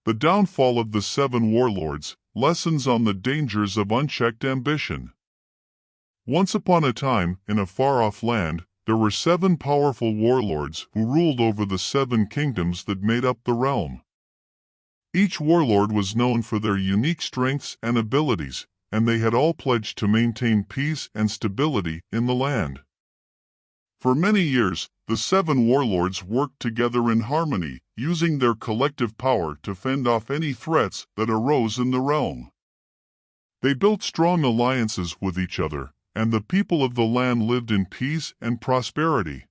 The downfall of the seven warlords, lessons on the dangers of unchecked ambition. Once upon a time, in a far-off land, there were seven powerful warlords who ruled over the seven kingdoms that made up the realm. Each warlord was known for their unique strengths and abilities, and they had all pledged to maintain peace and stability in the land. For many years, the seven warlords worked together in harmony, using their collective power to fend off any threats that arose in the realm. They built strong alliances with each other, and the people of the land lived in peace and prosperity.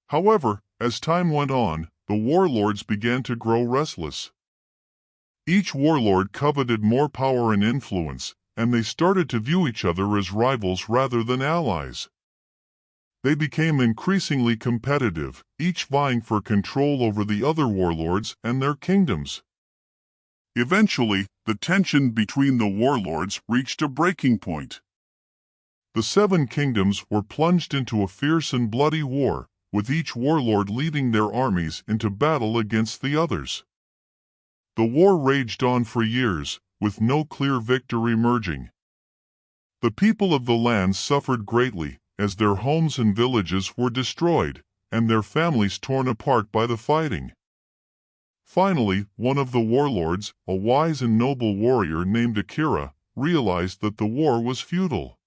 However, as time went on, the warlords began to grow restless. Each warlord coveted more power and influence, and they started to view each other as rivals rather than allies. They became increasingly competitive, each vying for control over the other warlords and their kingdoms. Eventually, the tension between the warlords reached a breaking point. The seven kingdoms were plunged into a fierce and bloody war, with each warlord leading their armies into battle against the others. The war raged on for years, with no clear victor emerging. The people of the land suffered greatly, as their homes and villages were destroyed, and their families torn apart by the fighting. Finally, one of the warlords, a wise and noble warrior named Akira, realized that the war was futile.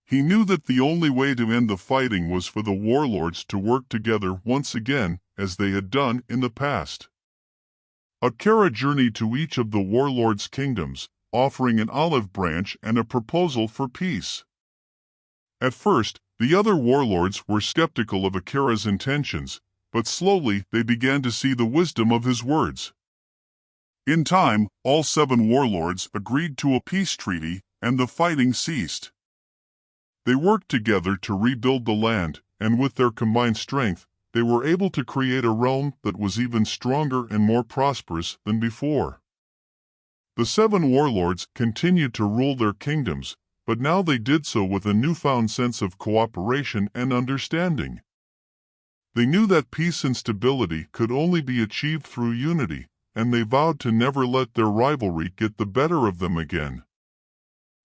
He knew that the only way to end the fighting was for the warlords to work together once again, as they had done in the past. Akira journeyed to each of the warlords' kingdoms, offering an olive branch and a proposal for peace. At first, the other warlords were skeptical of Akira's intentions, but slowly they began to see the wisdom of his words. In time, all seven warlords agreed to a peace treaty, and the fighting ceased. They worked together to rebuild the land, and with their combined strength, they were able to create a realm that was even stronger and more prosperous than before. The seven warlords continued to rule their kingdoms, but now they did so with a newfound sense of cooperation and understanding. They knew that peace and stability could only be achieved through unity, and they vowed to never let their rivalry get the better of them again.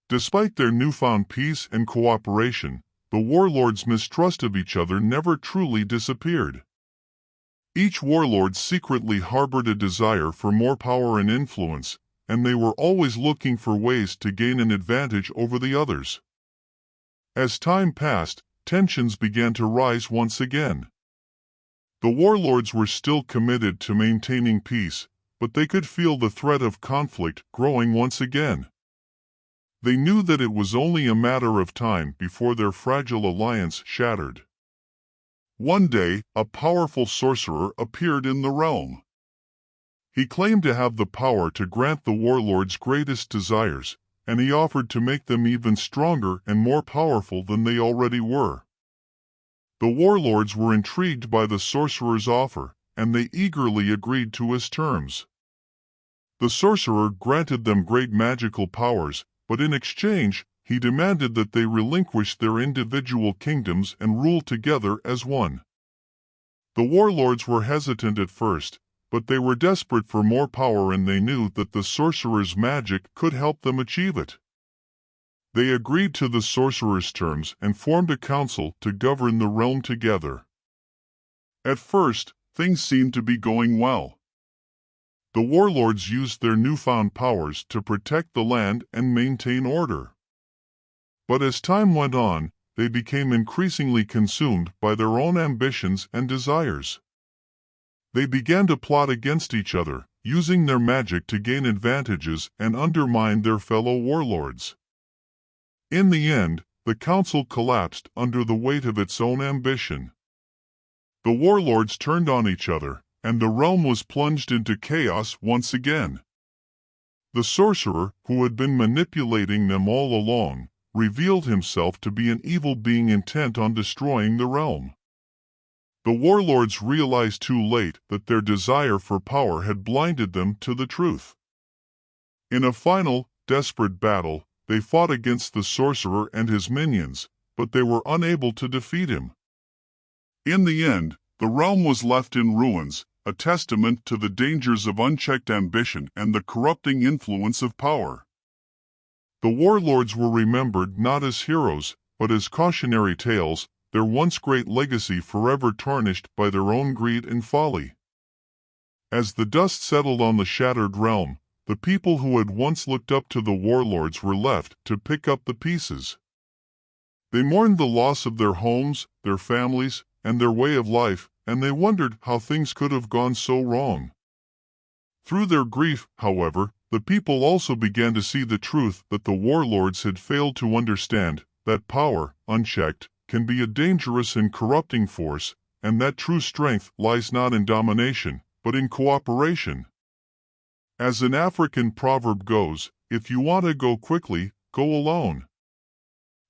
Despite their newfound peace and cooperation, the warlords' mistrust of each other never truly disappeared. Each warlord secretly harbored a desire for more power and influence, and they were always looking for ways to gain an advantage over the others. As time passed, tensions began to rise once again. The warlords were still committed to maintaining peace, but they could feel the threat of conflict growing once again. They knew that it was only a matter of time before their fragile alliance shattered. One day, a powerful sorcerer appeared in the realm. He claimed to have the power to grant the warlords' greatest desires, and he offered to make them even stronger and more powerful than they already were. The warlords were intrigued by the sorcerer's offer, and they eagerly agreed to his terms. The sorcerer granted them great magical powers, but in exchange, he demanded that they relinquish their individual kingdoms and rule together as one. The warlords were hesitant at first, but they were desperate for more power and they knew that the sorcerer's magic could help them achieve it. They agreed to the sorcerer's terms and formed a council to govern the realm together. At first, things seemed to be going well. The warlords used their newfound powers to protect the land and maintain order. But as time went on, they became increasingly consumed by their own ambitions and desires. They began to plot against each other, using their magic to gain advantages and undermine their fellow warlords. In the end, the council collapsed under the weight of its own ambition. The warlords turned on each other, and the realm was plunged into chaos once again. The sorcerer, who had been manipulating them all along, revealed himself to be an evil being intent on destroying the realm. The warlords realized too late that their desire for power had blinded them to the truth. In a final, desperate battle, they fought against the sorcerer and his minions, but they were unable to defeat him. In the end, the realm was left in ruins, a testament to the dangers of unchecked ambition and the corrupting influence of power. The warlords were remembered not as heroes, but as cautionary tales, their once great legacy forever tarnished by their own greed and folly. As the dust settled on the shattered realm, the people who had once looked up to the warlords were left to pick up the pieces. They mourned the loss of their homes, their families, and their way of life, and they wondered how things could have gone so wrong. Through their grief, however, the people also began to see the truth that the warlords had failed to understand, that power, unchecked, can be a dangerous and corrupting force, and that true strength lies not in domination, but in cooperation. As an African proverb goes, if you want to go quickly, go alone.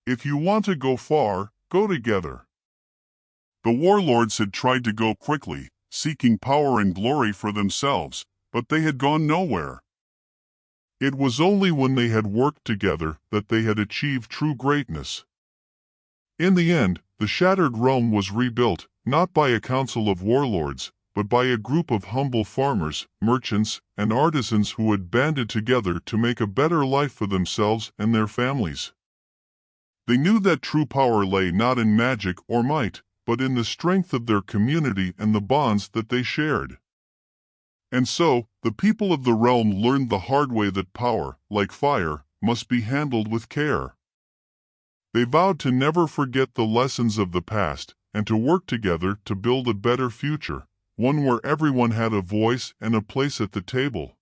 If you want to go far, go together. The warlords had tried to go quickly, seeking power and glory for themselves, but they had gone nowhere. It was only when they had worked together that they had achieved true greatness. In the end, the shattered realm was rebuilt, not by a council of warlords, but by a group of humble farmers, merchants, and artisans who had banded together to make a better life for themselves and their families. They knew that true power lay not in magic or might, but in the strength of their community and the bonds that they shared. And so, the people of the realm learned the hard way that power, like fire, must be handled with care. They vowed to never forget the lessons of the past, and to work together to build a better future, one where everyone had a voice and a place at the table.